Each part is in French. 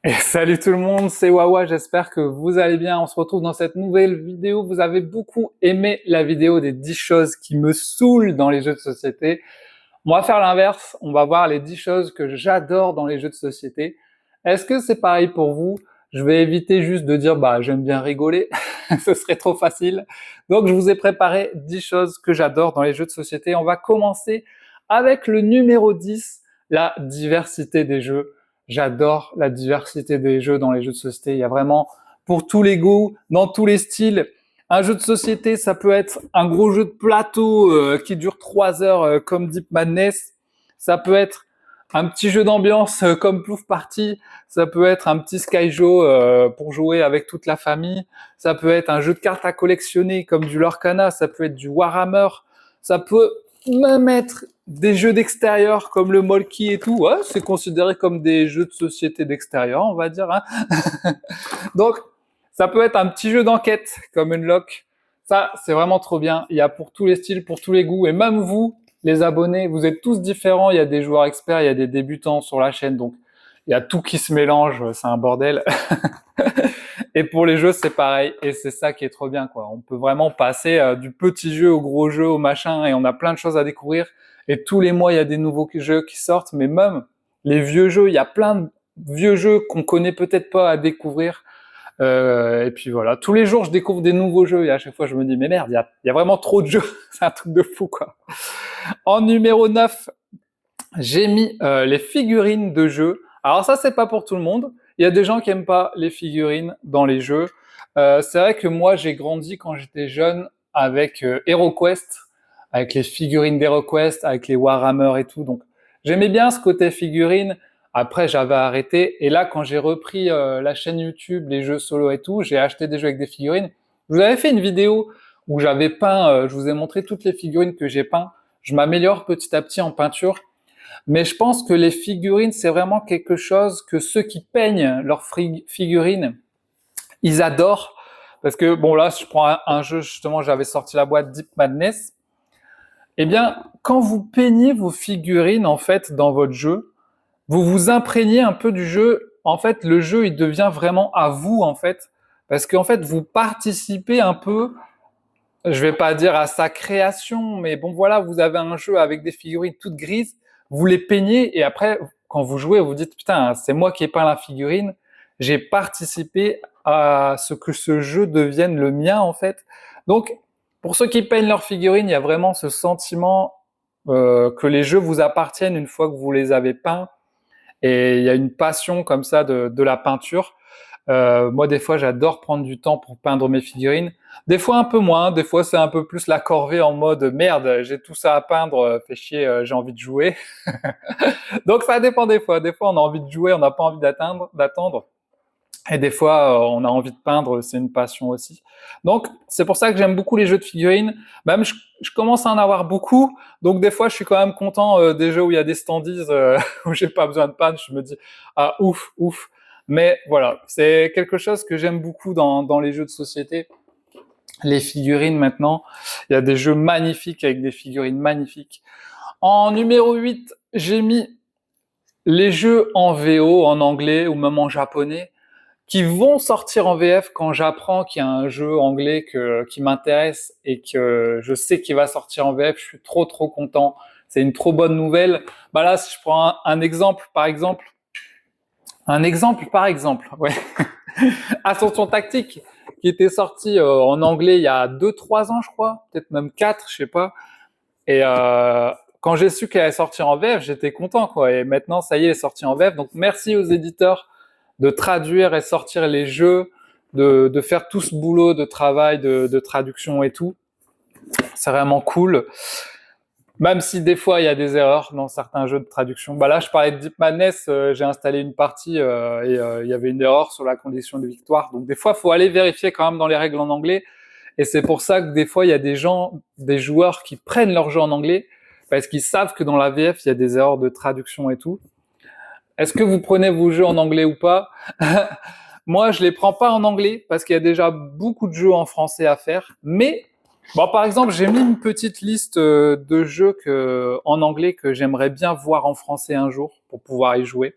Et salut tout le monde, c'est Wawa, j'espère que vous allez bien. On se retrouve dans cette nouvelle vidéo. Vous avez beaucoup aimé la vidéo des 10 choses qui me saoulent dans les jeux de société. On va faire l'inverse, on va voir les 10 choses que j'adore dans les jeux de société. Est-ce que c'est pareil pour vous? Je vais éviter juste de dire j'aime bien rigoler, ce serait trop facile. Donc je vous ai préparé 10 choses que j'adore dans les jeux de société. On va commencer avec le numéro 10, la diversité des jeux. J'adore la diversité des jeux dans les jeux de société. Il y a vraiment pour tous les goûts, dans tous les styles. Un jeu de société, ça peut être un gros jeu de plateau qui dure 3 heures comme Deep Madness. Ça peut être un petit jeu d'ambiance comme Plouf Party. Ça peut être un petit Skyjo pour jouer avec toute la famille. Ça peut être un jeu de cartes à collectionner comme du Lorcana. Ça peut être du Warhammer. Ça peut même être des jeux d'extérieur comme le Molki et tout. Ouais, c'est considéré comme des jeux de société d'extérieur, on va dire. Hein. Donc, ça peut être un petit jeu d'enquête comme Unlock. Ça, c'est vraiment trop bien. Il y a pour tous les styles, pour tous les goûts. Et même vous, les abonnés, vous êtes tous différents. Il y a des joueurs experts, il y a des débutants sur la chaîne. Donc, il y a tout qui se mélange. C'est un bordel. Et pour les jeux, c'est pareil. Et c'est ça qui est trop bien, quoi. On peut vraiment passer du petit jeu au gros jeu, au machin. Et on a plein de choses à découvrir. Et tous les mois, il y a des nouveaux jeux qui sortent. Mais même les vieux jeux, il y a plein de vieux jeux qu'on connaît peut-être pas à découvrir. Et puis voilà, tous les jours je découvre des nouveaux jeux et à chaque fois je me dis mais merde, il y a vraiment trop de jeux, c'est un truc de fou quoi. En numéro 9, j'ai mis les figurines de jeux. Alors ça c'est pas pour tout le monde, il y a des gens qui aiment pas les figurines dans les jeux. C'est vrai que moi j'ai grandi quand j'étais jeune avec HeroQuest, avec les figurines d'HeroQuest, avec les Warhammer et tout, donc j'aimais bien ce côté figurine. Après, j'avais arrêté. Et là, quand j'ai repris la chaîne YouTube, les jeux solo et tout, j'ai acheté des jeux avec des figurines. Je vous avais fait une vidéo où j'avais peint, je vous ai montré toutes les figurines que j'ai peint. Je m'améliore petit à petit en peinture. Mais je pense que les figurines, c'est vraiment quelque chose que ceux qui peignent leurs figurines, ils adorent. Parce que, bon, là, je prends un jeu, justement, j'avais sorti la boîte Deep Madness. Eh bien, quand vous peignez vos figurines, en fait, dans votre jeu, vous vous imprégnez un peu du jeu. En fait, le jeu, il devient vraiment à vous, en fait. Parce qu'en fait, vous participez un peu, je vais pas dire à sa création, mais bon, voilà, vous avez un jeu avec des figurines toutes grises, vous les peignez, et après, quand vous jouez, vous dites, putain, c'est moi qui ai peint la figurine, j'ai participé à ce que ce jeu devienne le mien, en fait. Donc, pour ceux qui peignent leurs figurines, il y a vraiment ce sentiment que les jeux vous appartiennent une fois que vous les avez peints. Et il y a une passion comme ça de la peinture. Moi, des fois, j'adore prendre du temps pour peindre mes figurines. Des fois, un peu moins. Des fois, c'est un peu plus la corvée en mode merde, j'ai tout ça à peindre, fait chier, j'ai envie de jouer. Donc, ça dépend des fois. Des fois, on a envie de jouer, on n'a pas envie d'attendre. Et des fois, on a envie de peindre, c'est une passion aussi. Donc, c'est pour ça que j'aime beaucoup les jeux de figurines. Même, je commence à en avoir beaucoup. Donc, des fois, je suis quand même content des jeux où il y a des standees, où j'ai pas besoin de peindre. Je me dis, ah, ouf, ouf. Mais voilà, c'est quelque chose que j'aime beaucoup dans les jeux de société. Les figurines, maintenant. Il y a des jeux magnifiques avec des figurines magnifiques. En numéro 8, j'ai mis les jeux en VO, en anglais ou même en japonais, qui vont sortir en VF quand j'apprends qu'il y a un jeu anglais qui m'intéresse et que je sais qu'il va sortir en VF. Je suis trop content. C'est une trop bonne nouvelle. Bah là, si je prends un exemple, par exemple, ouais. Ascension Tactique, qui était sorti en anglais il y a 2-3 ans, je crois, peut-être même 4, je sais pas. Et quand j'ai su qu'elle allait sortir en VF, j'étais content, quoi. Et maintenant, ça y est, elle est sortie en VF. Donc, merci aux éditeurs de traduire et sortir les jeux, de faire tout ce boulot de travail, de traduction et tout. C'est vraiment cool. Même si des fois, il y a des erreurs dans certains jeux de traduction. Bah là, je parlais de Deep Madness, j'ai installé une partie et il y avait une erreur sur la condition de victoire. Donc des fois, il faut aller vérifier quand même dans les règles en anglais. Et c'est pour ça que des fois, il y a des joueurs qui prennent leur jeu en anglais parce qu'ils savent que dans la VF, il y a des erreurs de traduction et tout. Est-ce que vous prenez vos jeux en anglais ou pas? Moi, je les prends pas en anglais parce qu'il y a déjà beaucoup de jeux en français à faire. Mais, bon, par exemple, j'ai mis une petite liste de jeux en anglais que j'aimerais bien voir en français un jour pour pouvoir y jouer.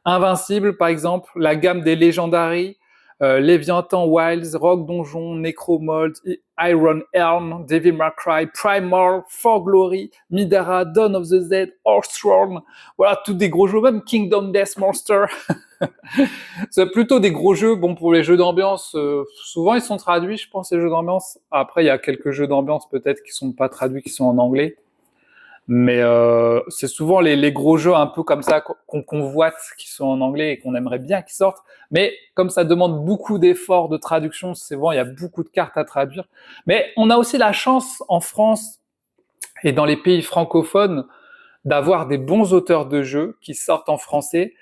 Invincible, par exemple, la gamme des Legendary, Leviathan Wilds, Rock Donjon, Necromold, Iron Helm, Devil May Cry, Primal, For Glory, Midara, Dawn of the Dead, Hearthstone, voilà, tous des gros jeux, même Kingdom Death Monster. C'est plutôt des gros jeux. Bon, pour les jeux d'ambiance, souvent ils sont traduits, je pense, les jeux d'ambiance. Après, il y a quelques jeux d'ambiance peut-être qui sont pas traduits, qui sont en anglais. Mais c'est souvent les gros jeux un peu comme ça qu'on convoite, qui sont en anglais et qu'on aimerait bien qu'ils sortent. Mais comme ça demande beaucoup d'efforts de traduction, c'est bon, il y a beaucoup de cartes à traduire. Mais on a aussi la chance en France et dans les pays francophones d'avoir des bons auteurs de jeux qui sortent en français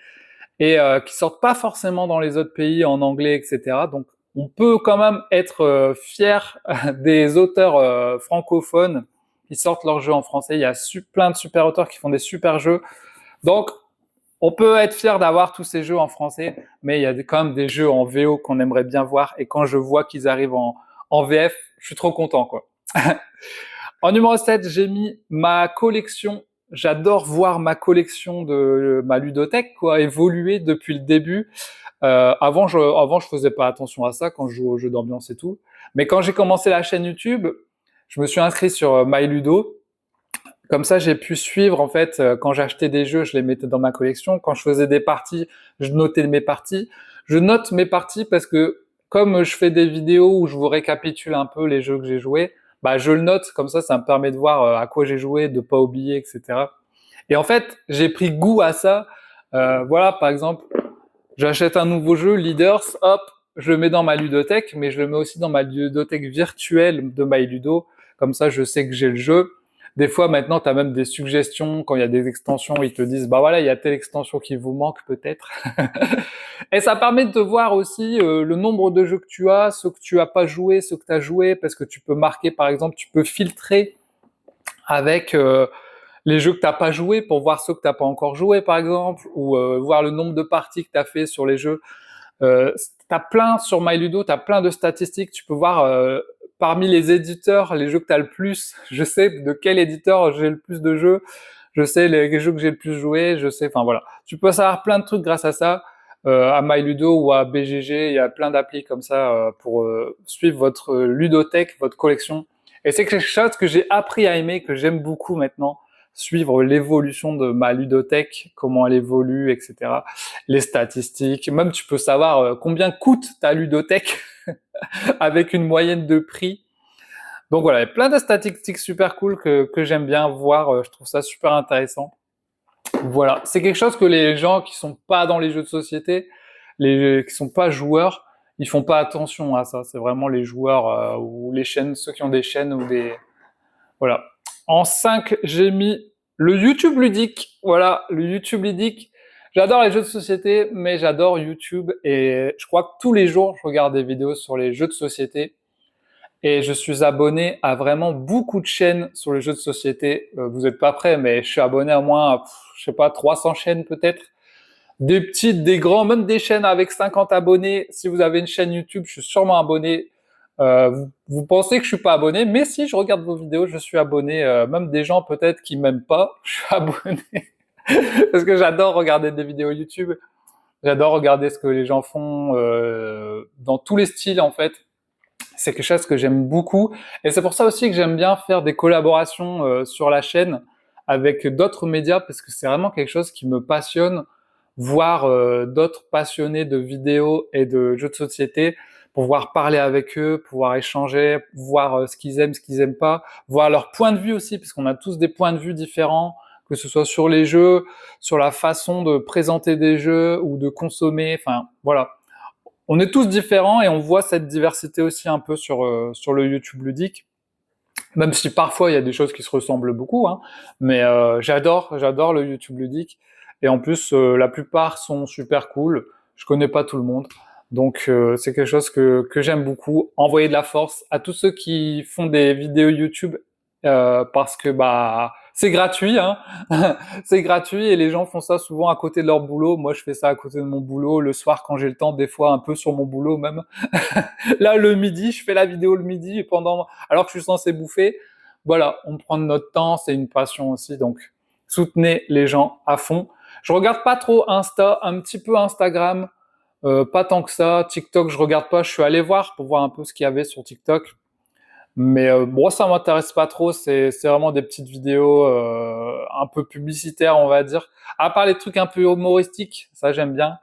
et qui sortent pas forcément dans les autres pays en anglais, etc. Donc on peut quand même être fier des auteurs francophones qui sortent leurs jeux en français. Il y a plein de super auteurs qui font des super jeux. Donc on peut être fier d'avoir tous ces jeux en français, mais il y a quand même des jeux en VO qu'on aimerait bien voir. Et quand je vois qu'ils arrivent en VF, je suis trop content, quoi. En numéro 7, j'ai mis ma collection. J'adore voir ma collection de ma ludothèque, quoi, évoluer depuis le début. Avant, je faisais pas attention à ça quand je jouais aux jeux d'ambiance et tout. Mais quand j'ai commencé la chaîne YouTube, je me suis inscrit sur MyLudo. Comme ça, j'ai pu suivre, en fait, quand j'achetais des jeux, je les mettais dans ma collection. Quand je faisais des parties, je notais mes parties. Je note mes parties parce que, comme je fais des vidéos où je vous récapitule un peu les jeux que j'ai joués, bah, je le note. Comme ça me permet de voir à quoi j'ai joué, de pas oublier, etc. Et en fait, j'ai pris goût à ça. Voilà, par exemple, j'achète un nouveau jeu, Leaders, hop, je le mets dans ma ludothèque, mais je le mets aussi dans ma ludothèque virtuelle de MyLudo. Comme ça, je sais que j'ai le jeu. Des fois, maintenant, tu as même des suggestions. Quand il y a des extensions, ils te disent, bah voilà, il y a telle extension qui vous manque peut-être. Et ça permet de te voir aussi le nombre de jeux que tu as, ceux que tu as pas joué, ceux que tu as joué, parce que tu peux marquer, par exemple, tu peux filtrer avec les jeux que t'as pas joué pour voir ceux que t'as pas encore joué, par exemple, ou voir le nombre de parties que t'as fait sur les jeux. T'as plein sur MyLudo, t'as plein de statistiques. Tu peux voir parmi les éditeurs les jeux que t'as le plus. Je sais de quel éditeur j'ai le plus de jeux. Je sais les jeux que j'ai le plus joué. Je sais, enfin voilà. Tu peux savoir plein de trucs grâce à ça. À MyLudo ou à BGG, il y a plein d'applis comme ça pour suivre votre ludothèque, votre collection. Et c'est quelque chose que j'ai appris à aimer, que j'aime beaucoup maintenant, suivre l'évolution de ma ludothèque, comment elle évolue, etc. Les statistiques, même tu peux savoir combien coûte ta ludothèque avec une moyenne de prix. Donc voilà, il y a plein de statistiques super cool que j'aime bien voir, je trouve ça super intéressant. Voilà, c'est quelque chose que les gens qui sont pas dans les jeux de société, qui sont pas joueurs, ils font pas attention à ça. C'est vraiment les joueurs ou les chaînes, ceux qui ont des chaînes ou des... Voilà. En 5, j'ai mis le YouTube ludique. Voilà, le YouTube ludique. J'adore les jeux de société, mais j'adore YouTube et je crois que tous les jours, je regarde des vidéos sur les jeux de société et je suis abonné à vraiment beaucoup de chaînes sur les jeux de société. Vous êtes pas prêts, mais je suis abonné à moins, je sais pas, 300 chaînes peut-être. Des petites, des grands, même des chaînes avec 50 abonnés. Si vous avez une chaîne YouTube, je suis sûrement abonné. Vous pensez que je suis pas abonné, mais si je regarde vos vidéos, je suis abonné. Même des gens peut-être qui m'aiment pas, je suis abonné parce que j'adore regarder des vidéos YouTube. J'adore regarder ce que les gens font dans tous les styles en fait. C'est quelque chose que j'aime beaucoup et c'est pour ça aussi que j'aime bien faire des collaborations sur la chaîne avec d'autres médias parce que c'est vraiment quelque chose qui me passionne, voir d'autres passionnés de vidéos et de jeux de société, pouvoir parler avec eux, pouvoir échanger, voir ce qu'ils aiment, ce qu'ils aiment pas, voir leur point de vue aussi, parce qu'on a tous des points de vue différents, que ce soit sur les jeux, sur la façon de présenter des jeux ou de consommer, enfin voilà. On est tous différents et on voit cette diversité aussi un peu sur le YouTube ludique, même si parfois il y a des choses qui se ressemblent beaucoup, hein, mais j'adore le YouTube ludique et en plus la plupart sont super cool. Je connais pas tout le monde, donc c'est quelque chose que j'aime beaucoup. Envoyer de la force à tous ceux qui font des vidéos YouTube parce que bah c'est gratuit, hein. C'est gratuit et les gens font ça souvent à côté de leur boulot. Moi, je fais ça à côté de mon boulot le soir quand j'ai le temps, des fois un peu sur mon boulot même. Là, le midi, je fais la vidéo le midi et alors que je suis censé bouffer. Voilà, on prend de notre temps, c'est une passion aussi, donc soutenez les gens à fond. Je regarde pas trop Insta, un petit peu Instagram, pas tant que ça. TikTok, je regarde pas. Je suis allé voir pour voir un peu ce qu'il y avait sur TikTok. Mais bon, ça m'intéresse pas trop. C'est vraiment des petites vidéos un peu publicitaires, on va dire. À part les trucs un peu humoristiques, ça j'aime bien.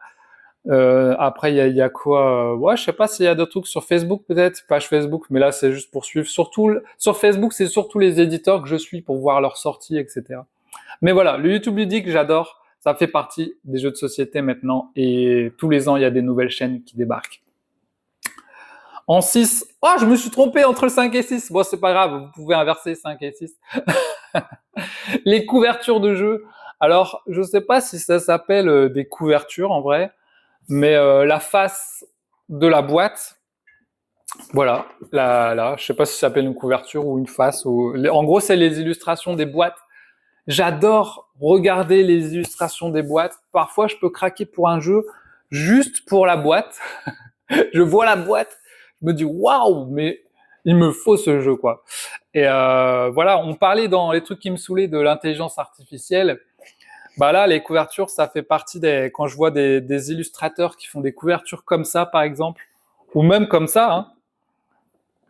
Après, il y a quoi ouais, je sais pas s'il y a d'autres trucs sur Facebook peut-être, page Facebook, mais là c'est juste pour suivre. Surtout sur Facebook, c'est surtout les éditeurs que je suis pour voir leurs sorties, etc. Mais voilà, le YouTube ludique, j'adore. Ça fait partie des jeux de société maintenant et tous les ans, il y a des nouvelles chaînes qui débarquent. En 6, oh, je me suis trompé entre le 5 et 6. Bon, c'est pas grave, vous pouvez inverser 5 et 6. Les couvertures de jeux. Alors, je sais pas si ça s'appelle des couvertures en vrai, mais la face de la boîte, voilà, là, je sais pas si ça s'appelle une couverture ou une face. En gros, c'est les illustrations des boîtes. J'adore regarder les illustrations des boîtes. Parfois, je peux craquer pour un jeu juste pour la boîte. Je vois la boîte, je me dis waouh, mais il me faut ce jeu quoi. Et voilà, on parlait dans les trucs qui me saoulaient de l'intelligence artificielle. Bah là, les couvertures, ça fait partie des. Quand je vois des illustrateurs qui font des couvertures comme ça, par exemple, ou même comme ça, hein.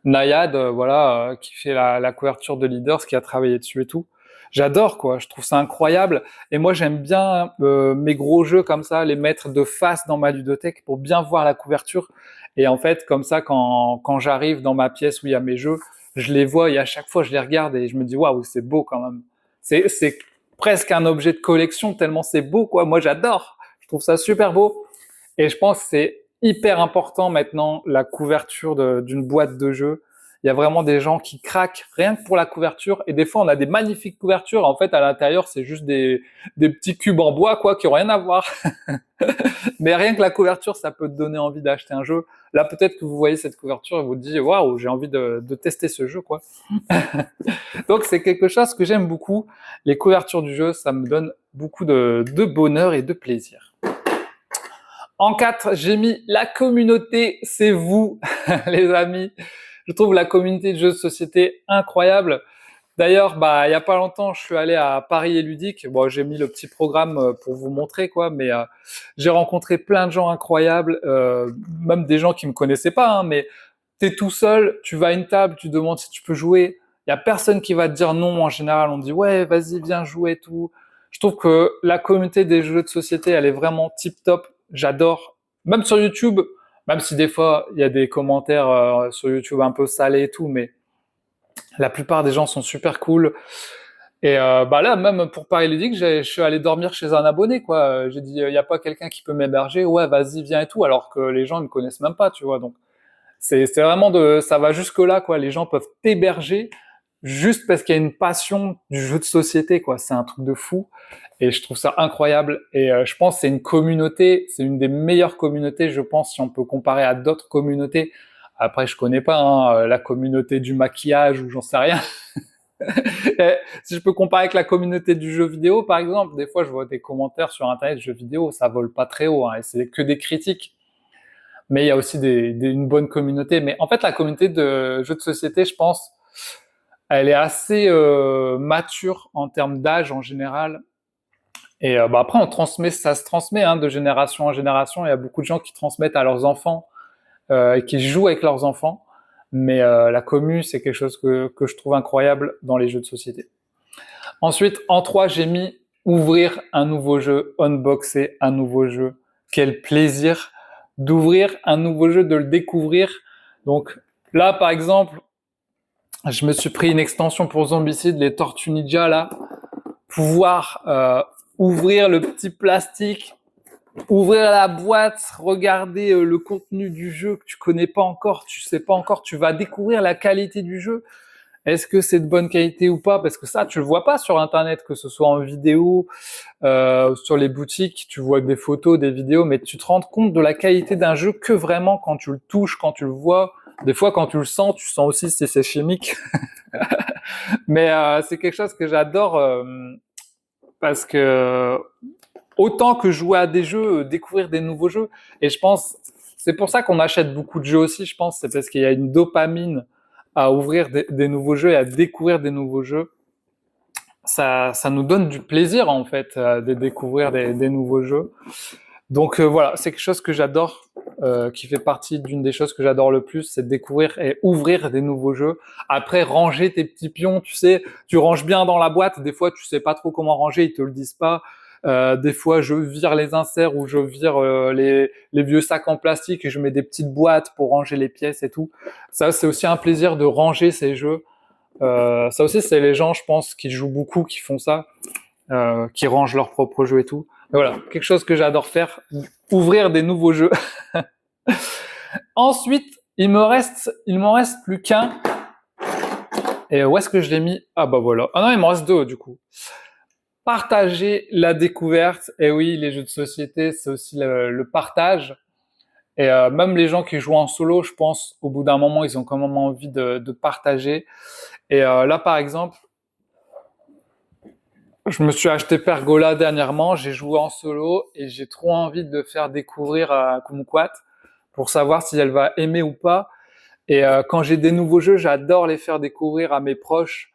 Nayad, voilà, qui fait la couverture de Leaders, qui a travaillé dessus et tout. J'adore quoi, je trouve ça incroyable. Et moi, j'aime bien mes gros jeux comme ça, les mettre de face dans ma ludothèque pour bien voir la couverture. Et en fait, comme ça, quand j'arrive dans ma pièce où il y a mes jeux, je les vois et à chaque fois, je les regarde et je me dis waouh, c'est beau quand même. C'est presque un objet de collection tellement c'est beau quoi. Moi, j'adore. Je trouve ça super beau. Et je pense que c'est hyper important maintenant la couverture d'une boîte de jeux. Il y a vraiment des gens qui craquent rien que pour la couverture. Et des fois, on a des magnifiques couvertures. En fait, à l'intérieur, c'est juste des petits cubes en bois, quoi, qui ont rien à voir. Mais rien que la couverture, ça peut te donner envie d'acheter un jeu. Là, peut-être que vous voyez cette couverture et vous dites, waouh, j'ai envie de tester ce jeu, quoi. Donc, c'est quelque chose que j'aime beaucoup. Les couvertures du jeu, ça me donne beaucoup de bonheur et de plaisir. En 4, j'ai mis la communauté, c'est vous, les amis. Je trouve la communauté de jeux de société incroyable. D'ailleurs, bah, il y a pas longtemps, je suis allé à Paris et Ludique. Bon, j'ai mis le petit programme pour vous montrer, quoi, mais j'ai rencontré plein de gens incroyables, même des gens qui me connaissaient pas, hein, mais t'es tout seul, tu vas à une table, tu demandes si tu peux jouer. Il y a personne qui va te dire non. En général, on dit ouais, vas-y, viens jouer et tout. Je trouve que la communauté des jeux de société, elle est vraiment tip top. J'adore. Même sur YouTube, même si des fois il y a des commentaires sur YouTube un peu salés et tout, mais la plupart des gens sont super cool. Et bah là, même pour Paris Ludique, je suis allé dormir chez un abonné, quoi. J'ai dit, il y a pas quelqu'un qui peut m'héberger. Ouais, vas-y, viens et tout, alors que les gens ne me connaissent même pas, tu vois. Donc c'est vraiment ça va jusque là, quoi. Les gens peuvent t'héberger juste parce qu'il y a une passion du jeu de société, quoi. C'est un truc de fou. Et je trouve ça incroyable. Et je pense que c'est une communauté, c'est une des meilleures communautés, je pense, si on peut comparer à d'autres communautés. Après, je connais pas hein, la communauté du maquillage ou j'en sais rien. Si je peux comparer avec la communauté du jeu vidéo, par exemple, des fois, je vois des commentaires sur Internet de jeux vidéo, ça vole pas très haut, hein, et c'est que des critiques. Mais il y a aussi une bonne communauté. Mais en fait, la communauté de jeux de société, je pense, elle est assez mature en termes d'âge en général. Et bah après, ça se transmet hein, de génération en génération. Il y a beaucoup de gens qui transmettent à leurs enfants et qui jouent avec leurs enfants. Mais la commu, c'est quelque chose que je trouve incroyable dans les jeux de société. Ensuite, en 3, j'ai mis ouvrir un nouveau jeu, unboxer un nouveau jeu. Quel plaisir d'ouvrir un nouveau jeu, de le découvrir. Donc là, par exemple, je me suis pris une extension pour Zombicide, les Tortues Ninja, là. Pouvoir ouvrir le petit plastique, ouvrir la boîte, regarder le contenu du jeu que tu connais pas encore, tu sais pas encore, tu vas découvrir la qualité du jeu. Est-ce que c'est de bonne qualité ou pas? Parce que ça, tu le vois pas sur Internet, que ce soit en vidéo, sur les boutiques, tu vois des photos, des vidéos, mais tu te rends compte de la qualité d'un jeu que vraiment quand tu le touches, quand tu le vois. Des fois, quand tu le sens, tu sens aussi si c'est chimique. Mais c'est quelque chose que j'adore parce que autant que jouer à des jeux, découvrir des nouveaux jeux. Et je pense, c'est pour ça qu'on achète beaucoup de jeux aussi, je pense, c'est parce qu'il y a une dopamine à ouvrir des nouveaux jeux et à découvrir des nouveaux jeux. ça nous donne du plaisir en fait de découvrir des nouveaux jeux. Donc voilà, c'est quelque chose que j'adore, qui fait partie d'une des choses que j'adore le plus, c'est de découvrir et ouvrir des nouveaux jeux. Après, ranger tes petits pions, tu sais, tu ranges bien dans la boîte, des fois tu sais pas trop comment ranger, ils te le disent pas. Des fois, je vire les inserts ou je vire les vieux sacs en plastique et je mets des petites boîtes pour ranger les pièces et tout. Ça, c'est aussi un plaisir de ranger ces jeux. Ça aussi, c'est les gens, je pense, qui jouent beaucoup, qui font ça, qui rangent leurs propres jeux et tout. Mais voilà, quelque chose que j'adore faire, ouvrir des nouveaux jeux. Ensuite, il m'en reste plus qu'un. Et où est-ce que je l'ai mis? Ah bah voilà. Ah non, il m'en reste deux du coup. Partager la découverte. Et oui, les jeux de société, c'est aussi le partage. Et même les gens qui jouent en solo, je pense, au bout d'un moment, ils ont quand même envie de partager. Et là, par exemple, je me suis acheté Pergola dernièrement, j'ai joué en solo et j'ai trop envie de le faire découvrir à Kumquat pour savoir si elle va aimer ou pas. Et quand j'ai des nouveaux jeux, j'adore les faire découvrir à mes proches,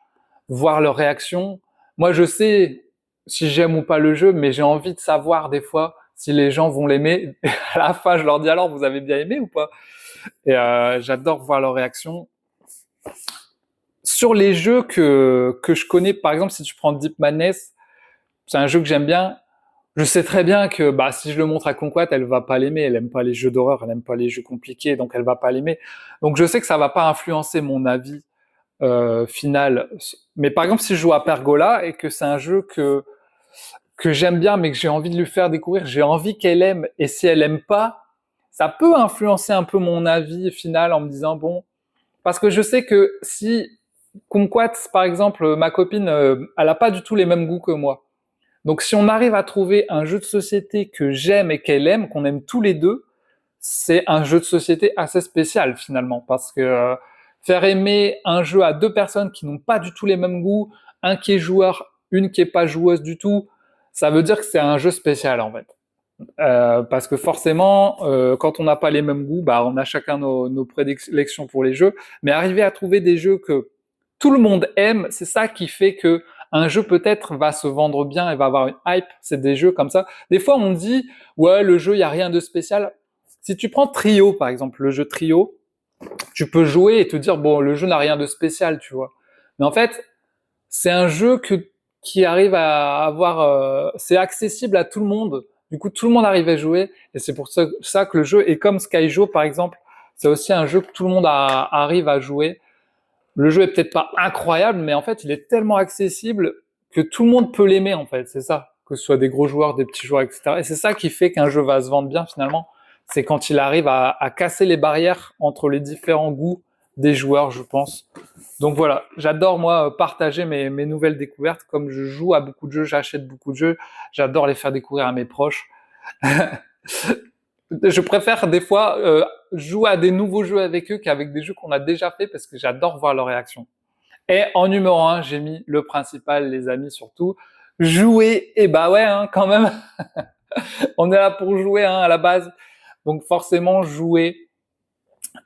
voir leurs réactions. Moi, je sais si j'aime ou pas le jeu, mais j'ai envie de savoir des fois si les gens vont l'aimer. Et à la fin, je leur dis alors, vous avez bien aimé ou pas? Et j'adore voir leurs réactions. Sur les jeux que je connais, par exemple, si tu prends Deep Madness, c'est un jeu que j'aime bien. Je sais très bien que bah si je le montre à Conquat, elle va pas l'aimer. Elle aime pas les jeux d'horreur, elle aime pas les jeux compliqués, donc elle va pas l'aimer. Donc je sais que ça va pas influencer mon avis final. Mais par exemple, si je joue à Pergola et que c'est un jeu que j'aime bien, mais que j'ai envie de lui faire découvrir, j'ai envie qu'elle aime. Et si elle aime pas, ça peut influencer un peu mon avis final en me disant bon, parce que je sais que si Kumquat, par exemple, ma copine, elle a pas du tout les mêmes goûts que moi. Donc si on arrive à trouver un jeu de société que j'aime et qu'elle aime, qu'on aime tous les deux, c'est un jeu de société assez spécial finalement, parce que faire aimer un jeu à deux personnes qui n'ont pas du tout les mêmes goûts, un qui est joueur, une qui est pas joueuse du tout, ça veut dire que c'est un jeu spécial en fait. Parce que forcément, quand on n'a pas les mêmes goûts, bah on a chacun nos prédilections pour les jeux, mais arriver à trouver des jeux que tout le monde aime, c'est ça qui fait que un jeu peut-être va se vendre bien et va avoir une hype. C'est des jeux comme ça. Des fois, on dit ouais, le jeu, il y a rien de spécial. Si tu prends Trio par exemple, le jeu Trio, tu peux jouer et te dire bon, le jeu n'a rien de spécial, tu vois. Mais en fait, c'est un jeu qui arrive à avoir, c'est accessible à tout le monde. Du coup, tout le monde arrive à jouer, et c'est pour ça que le jeu est comme Skyjo par exemple. C'est aussi un jeu que tout le monde arrive à jouer. Le jeu est peut-être pas incroyable, mais en fait, il est tellement accessible que tout le monde peut l'aimer en fait. C'est ça, que ce soit des gros joueurs, des petits joueurs, etc. Et c'est ça qui fait qu'un jeu va se vendre bien finalement. C'est quand il arrive à casser les barrières entre les différents goûts des joueurs, je pense. Donc voilà, j'adore moi partager mes nouvelles découvertes. Comme je joue à beaucoup de jeux, j'achète beaucoup de jeux, j'adore les faire découvrir à mes proches. Je préfère des fois jouer à des nouveaux jeux avec eux qu'avec des jeux qu'on a déjà fait parce que j'adore voir leur réaction. Et en numéro 1, j'ai mis le principal, les amis, surtout. Jouer, et bah ouais, hein, quand même. On est là pour jouer hein, à la base. Donc forcément, jouer.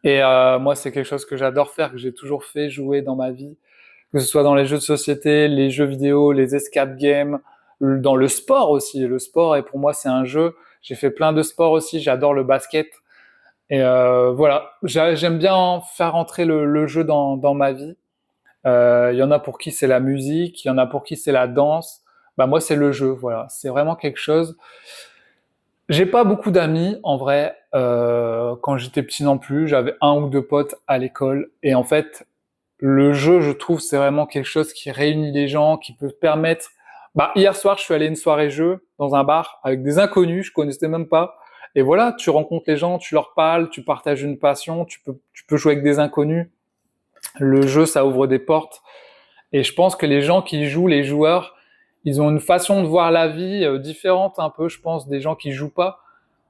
Et moi, c'est quelque chose que j'adore faire, que j'ai toujours fait, jouer dans ma vie. Que ce soit dans les jeux de société, les jeux vidéo, les escape games, dans le sport aussi. Le sport, et pour moi, c'est un jeu. J'ai fait plein de sports aussi, j'adore le basket. Et voilà, j'aime bien faire entrer le jeu dans ma vie. Il y en a pour qui c'est la musique, il y en a pour qui c'est la danse. Bah moi, c'est le jeu, voilà. C'est vraiment quelque chose. J'ai pas beaucoup d'amis, en vrai. Quand j'étais petit non plus, j'avais un ou deux potes à l'école. Et en fait, le jeu, je trouve, c'est vraiment quelque chose qui réunit les gens, qui peut permettre... Bah, hier soir, je suis allé à une soirée jeu dans un bar avec des inconnus, je connaissais même pas. Et voilà, tu rencontres les gens, tu leur parles, tu partages une passion, tu peux jouer avec des inconnus. Le jeu, ça ouvre des portes. Et je pense que les gens qui jouent, les joueurs, ils ont une façon de voir la vie différente un peu, je pense, des gens qui jouent pas.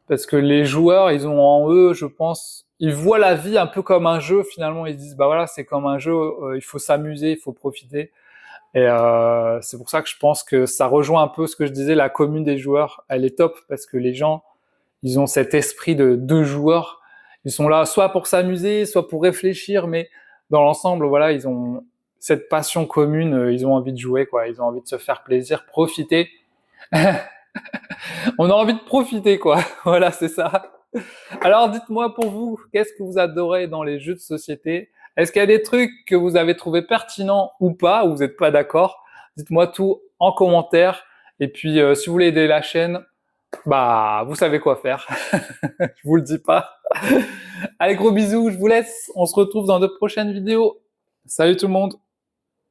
Parce que les joueurs, ils ont en eux, je pense, ils voient la vie un peu comme un jeu finalement. Ils se disent, bah voilà, c'est comme un jeu, il faut s'amuser, il faut profiter. Et c'est pour ça que je pense que ça rejoint un peu ce que je disais, la commune des joueurs, elle est top parce que les gens, ils ont cet esprit de deux joueurs. Ils sont là soit pour s'amuser, soit pour réfléchir, mais dans l'ensemble, voilà, ils ont cette passion commune, ils ont envie de jouer, quoi. Ils ont envie de se faire plaisir, profiter. On a envie de profiter, quoi. Voilà, c'est ça. Alors, dites-moi pour vous, qu'est-ce que vous adorez dans les jeux de société? Est-ce qu'il y a des trucs que vous avez trouvé pertinents ou pas, ou vous n'êtes pas d'accord? Dites-moi tout en commentaire. Et puis, si vous voulez aider la chaîne, bah, vous savez quoi faire. Je vous le dis pas. Allez, gros bisous, je vous laisse. On se retrouve dans de prochaines vidéos. Salut tout le monde.